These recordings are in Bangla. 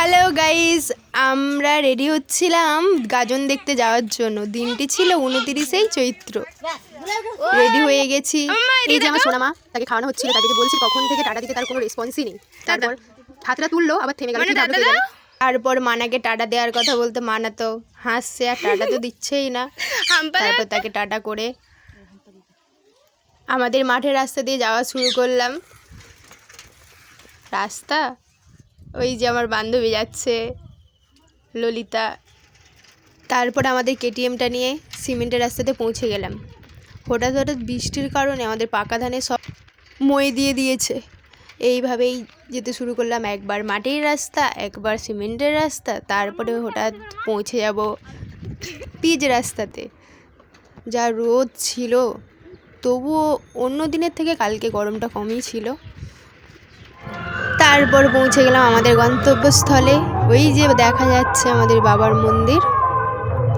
হ্যালো গাইস, আমরা রেডি হচ্ছিলাম গাজন দেখতে যাওয়ার জন্য। দিনটি ছিল 29 চৈত্র। রেডি হয়ে গেছি। এই যে আমার সোনামা, তাকে খাওয়ানো হচ্ছিল। তাকে যে বলছি কখন থেকে টাটা দিতে, তার কোনো রেসপন্সই নেই। তারপর হাতটা তুললো, আবার থেমে গেল। তারপর মানাকে টাটা দেওয়ার কথা বলতে মানা তো হাসছে, আর টাটা তো দিচ্ছেই না। তারপর তাকে টাটা করে আমাদের মাঠের রাস্তা দিয়ে যাওয়া শুরু করলাম। রাস্তা ওই যে আমার বান্ধবী যাচ্ছে, ললিতা। তারপর আমাদের কেটিএমটা নিয়ে সিমেন্টের রাস্তাতে পৌঁছে গেলাম। হঠাৎ হঠাৎ বৃষ্টির কারণে আমাদের পাকা ধানে সব মই দিয়ে দিয়েছে। এইভাবেই যেতে শুরু করলাম, একবার মাটির রাস্তা, একবার সিমেন্টের রাস্তা, তারপরে হঠাৎ পৌঁছে যাব পিচ রাস্তাতে। যা রোদ ছিল, তবুও অন্য দিনের থেকে কালকে গরমটা কমই ছিল। তারপর পৌঁছে গেলাম আমাদের গন্তব্যস্থলে। ওই যে দেখা যাচ্ছে আমাদের বাবার মন্দির,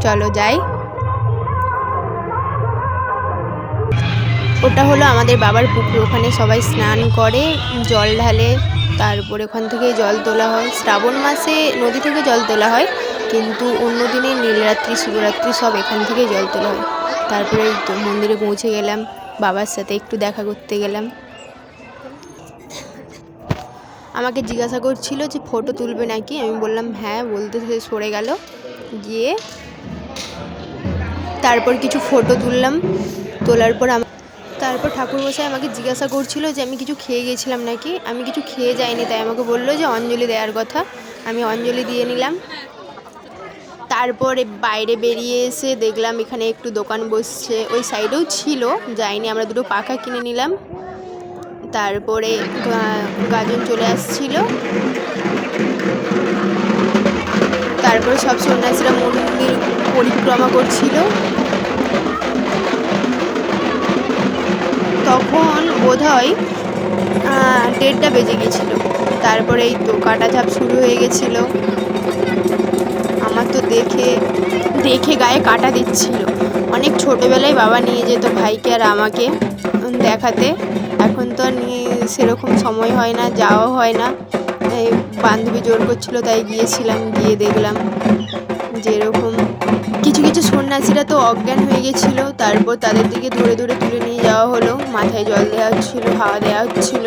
চলো যাই। ওটা হলো আমাদের বাবার পুকুর। ওখানে সবাই স্নান করে, জল ঢালে, তারপরে ওখান থেকে জল তোলা হয়। শ্রাবণ মাসে নদী থেকে জল তোলা হয়, কিন্তু অন্য দিনে নীলরাত্রি, শিবরাত্রি সব এখান থেকে জল তোলা হয়। তারপরে এই তো মন্দিরে পৌঁছে গেলাম, বাবার সাথে একটু দেখা করতে গেলাম। আমাকে জিজ্ঞাসা করছিল যে ফটো তুলবে নাকি, আমি বললাম হ্যাঁ, বলতে সরে গেল। গিয়ে তারপর কিছু ফটো তুললাম। তোলার পর তারপর ঠাকুরমশাই আমাকে জিজ্ঞাসা করছিল যে আমি কিছু খেয়ে গেছিলাম নাকি। আমি কিছু খেয়ে যাইনি, তাই আমাকে বললো যে অঞ্জলি দেওয়ার কথা। আমি অঞ্জলি দিয়ে নিলাম। তারপরে বাইরে বেরিয়ে এসে দেখলাম এখানে একটু দোকান বসছে, ওই সাইডেও ছিল, যাইনি। আমরা দুটো পাখা কিনে নিলাম। তারপরে গাজন চলে আসছিল। তারপরে সব সন্ন্যাসীরা মন্দির পরিক্রমা করছিল। তখন বোধহয় 1:30টা বেজে গেছিল। তারপরে এই তো কাটাঝাপ শুরু হয়ে গেছিল। আমার তো দেখে গায়ে কাটা দিচ্ছিল। অনেক ছোটোবেলায় বাবা নিয়ে যেত ভাইকে আর আমাকে দেখাতে। এখন তো সেরকম সময় হয় না, যাওয়া হয় না। এই বান্ধবী জোর করছিল, তাই গিয়েছিলাম। গিয়ে দেখলাম যেরকম কিছু কিছু সন্ন্যাসীরা তো অজ্ঞান হয়ে গেছিল। তারপর তাদের দিকে ধরে ধরে তুলে নিয়ে যাওয়া হলো। মাথায় জল দেওয়া হচ্ছিল, হাওয়া দেওয়া হচ্ছিল।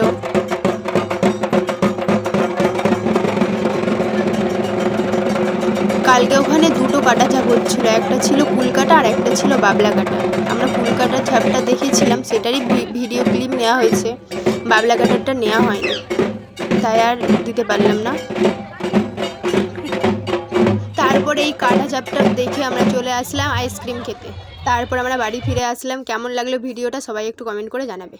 কালকে ওখানে দুটো কাটা ঝাপ হচ্ছিল, একটা ছিল কুলকাটা আর একটা ছিল বাবলা কাটা। আমরা কুলকাটার ঝাপটা দেখেছিলাম, সেটারই ভিডিও ক্লিপ নেওয়া হয়েছে। বাবলা কাটারটা নেওয়া হয়নি, তাই আর দিতে পারলাম না। তারপরে এই কাটা ঝাপটা দেখে আমরা চলে আসলাম আইসক্রিম খেতে। তারপর আমরা বাড়ি ফিরে আসলাম। কেমন লাগলো ভিডিওটা সবাই একটু কমেন্ট করে জানাবে।